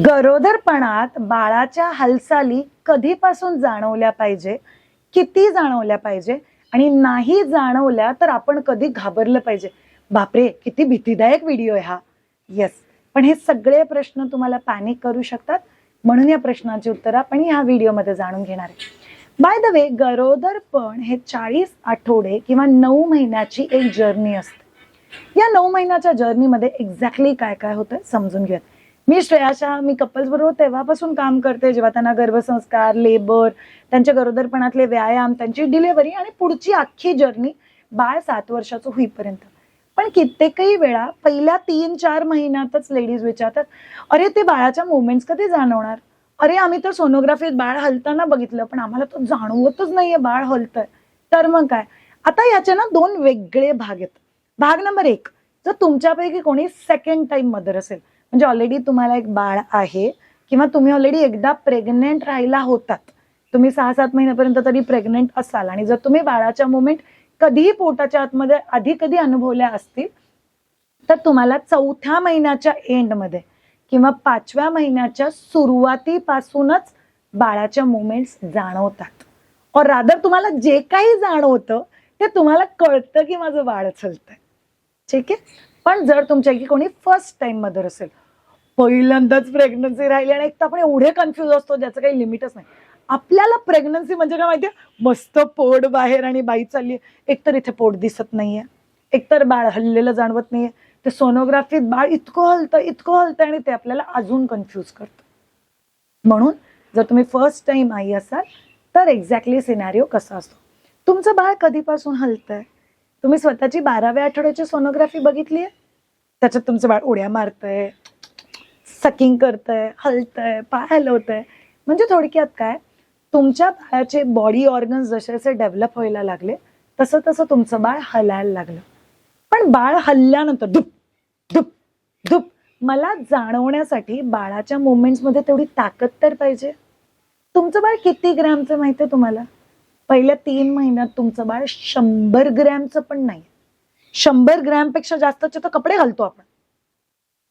गरोदरपणात बाळाच्या हालचाली कधीपासून जाणवल्या पाहिजे, किती जाणवल्या पाहिजे आणि नाही जाणवल्या तर आपण कधी घाबरलं पाहिजे. बापरे, किती भीतीदायक व्हिडिओ आहे हा. येस, पण हे सगळे प्रश्न तुम्हाला पॅनिक करू शकतात, म्हणून या प्रश्नांची उत्तरं आपण ह्या व्हिडिओमध्ये जाणून घेणार आहे. बाय द वे, गरोदरपण हे 40 आठवडे किंवा 9 महिन्याची एक जर्नी असते. या 9 महिन्याच्या जर्नीमध्ये एक्झॅक्टली काय काय होतं समजून घेऊयात. मी श्रेयाशा, मी कपल्स बरोबर तेव्हापासून काम करते जेव्हा त्यांना गर्भसंस्कार, लेबर, त्यांच्या गरोदरपणातले व्यायाम, त्यांची डिलिव्हरी आणि पुढची अख्खी जर्नी बाळ 7 वर्षाचं होईपर्यंत. पण कित्येकही वेळा पहिल्या 3-4 महिन्यातच लेडीज विचारतात, अरे ते बाळाच्या मुवमेंट्स कधी जाणवणार? अरे आम्ही तर सोनोग्राफीत बाळ हलताना बघितलं, पण आम्हाला तो जाणवतच नाहीये बाळ हलतंय. तर मग काय? आता याचे ना 2 वेगळे भाग आहेत. भाग नंबर 1, जर तुमच्यापैकी कोणी सेकंड टाइम मदर असेल, म्हणजे ऑलरेडी तुम्हाला एक बाळ आहे किंवा तुम्ही ऑलरेडी एकदा प्रेग्नेंट राहिला होतात, तुम्ही 6-7 महिन्यापर्यंत तरी प्रेग्नेंट असाल आणि जर तुम्ही बाळाच्या मुवमेंट कधीही पोटाच्या आतमध्ये आधी कधी अनुभवल्या असतील, तर तुम्हाला 4थ्या महिन्याच्या एंडमध्ये किंवा 5व्या महिन्याच्या सुरुवातीपासूनच बाळाच्या मुवमेंट्स जाणवतात. और रादर तुम्हाला जे काही जाणवतं ते तुम्हाला कळतं की माझं बाळ चलतंय. ठीक आहे. पण जर तुमच्यापैकी कोणी फर्स्ट टाइम मदर असेल, पहिल्यांदाच प्रेग्नन्सी राहिली आणि एक तर आपण एवढे कन्फ्युज असतो ज्याचं काही लिमिटच नाही. आपल्याला प्रेग्नन्सी म्हणजे काय माहितीये, मस्त पोट बाहेर आणि बाई चालली, एकतर इथे पोट दिसत नाहीये, एकतर बाळ हललेलं जाणवत नाहीये, ते सोनोग्राफीत बाळ इतकं हलतं आणि ते आपल्याला अजून कन्फ्युज करतं. म्हणून जर तुम्ही फर्स्ट टाइम आई असाल तर एक्झॅक्टली सिनॅरिओ कसा असतो. तुमचं बाळ कधीपासून हलतंय? तुम्ही स्वतःची 12व्या आठवड्याची सोनोग्राफी बघितली आहे? त्याच्यात तुमचं बाळ उड्या मारतंय, सकिंग करतंय, हलतंय, पाय हलवतंय. म्हणजे थोडक्यात काय, तुमच्या बाळाचे बॉडी ऑर्गन्स जसे जसे डेव्हलप व्हायला लागले तसं तसं तुमचं बाळ हलायला लागलं. पण बाळ हलल्यानंतर धुप धुप धुप मला जाणवण्यासाठी बाळाच्या मुवमेंट्समध्ये तेवढी ताकद तर पाहिजे. तुमचं बाळ किती ग्रॅमचं माहितीये तुम्हाला? पहिल्या 3 महिन्यात तुमचं बाळ 100 ग्रॅमचं पण नाही. 100 ग्रॅमपेक्षा जास्तचे तर कपडे घालतो आपण.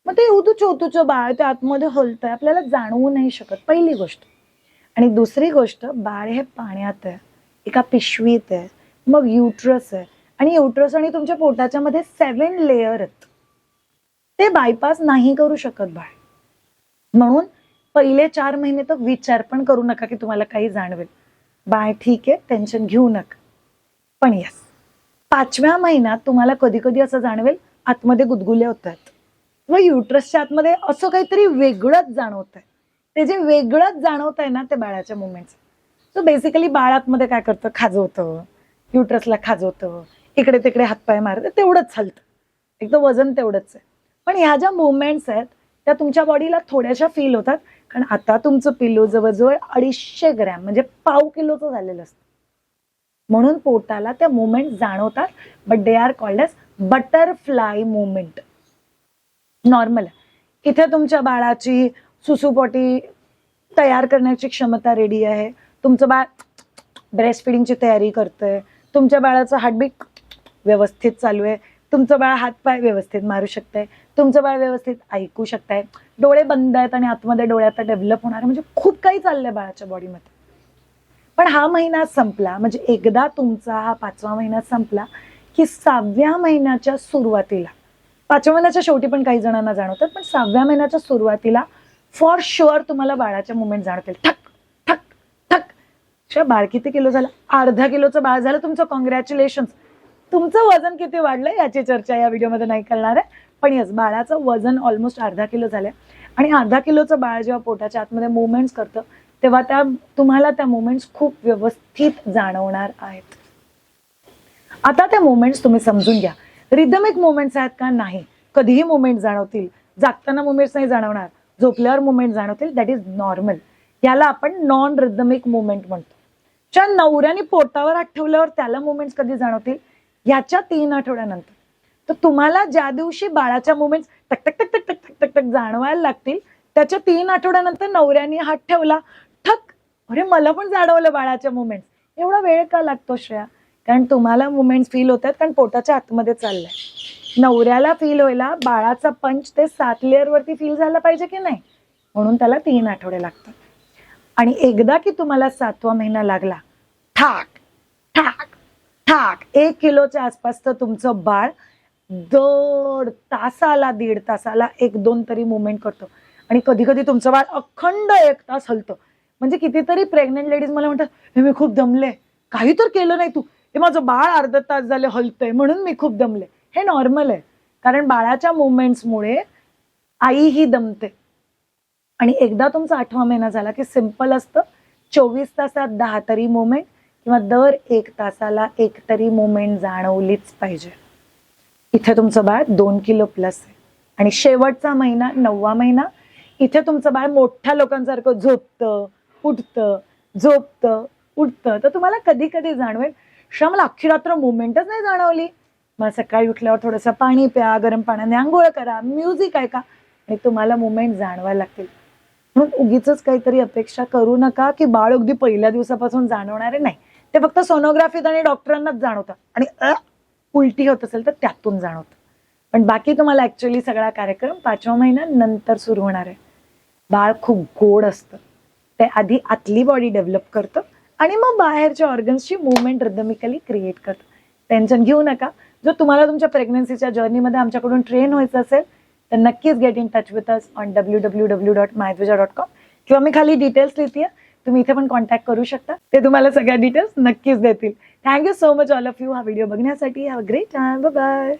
मग ते छोटूचं बाळ ते आतमध्ये हलतंय, आपल्याला जाणवू नाही शकत, पहिली गोष्ट. आणि दुसरी गोष्ट, बाळ हे पाण्यात आहे, एका पिशवीत आहे, मग युट्रस आहे आणि युट्रस आणि तुमच्या पोटाच्या मध्ये 7 लेयर आहेत. ते बायपास नाही करू शकत बाळ. म्हणून पहिले 4 महिने तर विचार पण करू नका की तुम्हाला काही जाणवेल. बाळ ठीक आहे, टेन्शन घेऊ नका. पण यस, 5व्या महिन्यात तुम्हाला कधी कधी असं जाणवेल आतमध्ये गुदगुल्या होतात व युट्रसच्या आतमध्ये असं काहीतरी वेगळंच जाणवत आहे. ते जे वेगळंच जाणवत आहे ना, ते बाळाच्या मुवमेंट्स. सो बेसिकली बाळ आतमध्ये काय करतं, खाजवतं, युट्रसला खाजवतं, इकडे तिकडे हातपाय मारतं, तेवढंच हलतं, एक तर वजन तेवढंच आहे. पण ह्या ज्या मुवमेंट्स आहेत त्या तुमच्या बॉडीला थोड्याशा फील होतात, कारण आता तुमचं पिल्लू जवळजवळ 250 ग्रॅम म्हणजे पाव किलोचं झालेलं असतं. म्हणून पोटाला त्या मुवमेंट जाणवतात, but they are called as butterfly movement. Normal इथे तुमच्या बाळाची सुसूपॉटी तयार करण्याची क्षमता रेडी आहे, तुमचं बाळ ब्रेस्ट फिडिंगची तयारी करतंय, तुमच्या बाळाचं हार्टबीट व्यवस्थित चालू आहे, तुमचं बाळ हातपाय व्यवस्थित मारू शकतंय, तुमचं बाळ व्यवस्थित ऐकू शकताय, डोळे बंद आहेत आणि आतमध्ये डोळ्यात डेव्हलप होणार, म्हणजे खूप काही चाललंय बाळाच्या बॉडीमध्ये. पण हा महिना संपला म्हणजे एकदा तुमचा हा 5वा महिना संपला की 6व्या महिन्याच्या सुरुवातीला, 5व्या महिन्याच्या शेवटी पण काही जणांना जाणवतात, पण 6व्या महिन्याच्या सुरुवातीला फॉर शुअर तुम्हाला बाळाच्या मुवमेंट जाणवतील. ठक ठक ठक. बाळ किती किलो झालं? अर्धा किलोचं बाळ झालं तुमचं, कॉंग्रॅच्युलेशन्स. तुमचं वजन किती वाढलं याची चर्चा या व्हिडिओमध्ये नाही करणार आहे, पण यस, बाळाचं वजन ऑलमोस्ट अर्धा किलो झालंय. आणि अर्धा किलोचं बाळ जेव्हा पोटाच्या आतमध्ये मुवमेंट्स करतं तेव्हा तुम्हाला त्या मुवमेंट्स खूप व्यवस्थित जाणवणार आहेत. आता त्या मुवमेंट्स तुम्ही समजून घ्या. रिदमिक मुवमेंट्स आहेत का? नाही. कधीही मुवमेंट जाणवतील, जागताना मुवमेंट्स नाही जाणवणार, झोपल्यावर मुवमेंट जाणवतील, दॅट इज नॉर्मल. याला आपण नॉन रिदमिक मुवमेंट म्हणतो. ज्या नवऱ्याने पोटावर हात ठेवल्यावर त्याला मुवमेंट्स कधी जाणवतील? याच्या 3 आठवड्यानंतर. तर तुम्हाला ज्या दिवशी बाळाच्या मुवमेंट्स टक टक टक टक टक टक टक टक जाणवायला लागतील त्याच्या 3 आठवड्यानंतर नवऱ्याने हात ठेवला, ठक, अरे मला पण जाणवलं बाळाच्या मुवमेंट्स. एवढा वेळ का लागतो श्रेया? कारण तुम्हाला मुवमेंट्स फील होतात कारण पोटाच्या आतमध्ये चाललंय. नवऱ्याला फील व्हायला बाळाचा पंच ते 7 लेअर वरती फील झाला पाहिजे की नाही? म्हणून त्याला 3 आठवडे लागतात. आणि एकदा की तुम्हाला 7वा महिना लागला, ठाक ठाक ठाक 1 किलोच्या आसपास तर तुमचं बाळ 1.5 तासाला 1-2 तरी मुवमेंट करतो. आणि कधी कधी तुमचं बाळ अखंड 1 तास हलतं. म्हणजे कितीतरी प्रेग्नंट लेडीज मला म्हणतात, हे मी खूप दमले, काही तर केलं नाही तू, हे माझं बाळ अर्धा तास झाले हलतंय म्हणून मी खूप दमले. हे नॉर्मल आहे, कारण बाळाच्या मुवमेंट्समुळे आई ही दमते. आणि एकदा तुमचा 8वा महिना झाला की सिंपल असतं, 24 तासात 10 तरी मुवमेंट किंवा दर 1 तासाला 1 तरी मुवमेंट जाणवलीच पाहिजे. इथे तुमचं बाळ 2 किलो प्लस आहे. आणि शेवटचा महिना 9वा महिना, इथे तुमचं बाळ मोठ्या लोकांसारखं झोपतं उठतं झोपतं उठतं. तर तुम्हाला कधी कधी जाणवेल, मला अख्खी रात्र मुवमेंटच नाही जाणवली. मग सकाळी उठल्यावर थोडंसं पाणी प्या, गरम पाण्याने आंघोळ करा, म्युझिक ऐका आणि तुम्हाला मुवमेंट जाणवायला लागतील. म्हणून उगीच काहीतरी अपेक्षा करू नका की बाळ अगदी पहिल्या दिवसापासून जाणवणार आहे. नाही, ते फक्त सोनोग्राफीत आणि डॉक्टरांनाच जाणवतं. आणि उलटी होत असेल तर त्यातून जाणवतं. पण बाकी तुम्हाला ऍक्च्युअली सगळा कार्यक्रम 5व्या महिन्यानंतर सुरू होणार आहे. बाळ खूप गोड असतं, ते आधी आतली बॉडी डेव्हलप करतं आणि मग बाहेरच्या ऑर्गन्सची मुवमेंट रिदमिकली क्रिएट करतं. टेन्शन घेऊ नका. जर तुम्हाला तुमच्या प्रेग्नन्सीच्या जर्नीमध्ये आमच्याकडून ट्रेन व्हायचं असेल तर नक्कीच get in touch with us on www.myadvija.com किंवा मी खाली डिटेल्स लिहिते, तुम्ही इथे पण कॉन्टॅक्ट करू शकता. ते तुम्हाला सगळ्या डिटेल्स नक्कीच देतील. Thank you so much all of you हा व्हिडिओ बघण्यासाठी. Have a great time. Bye bye.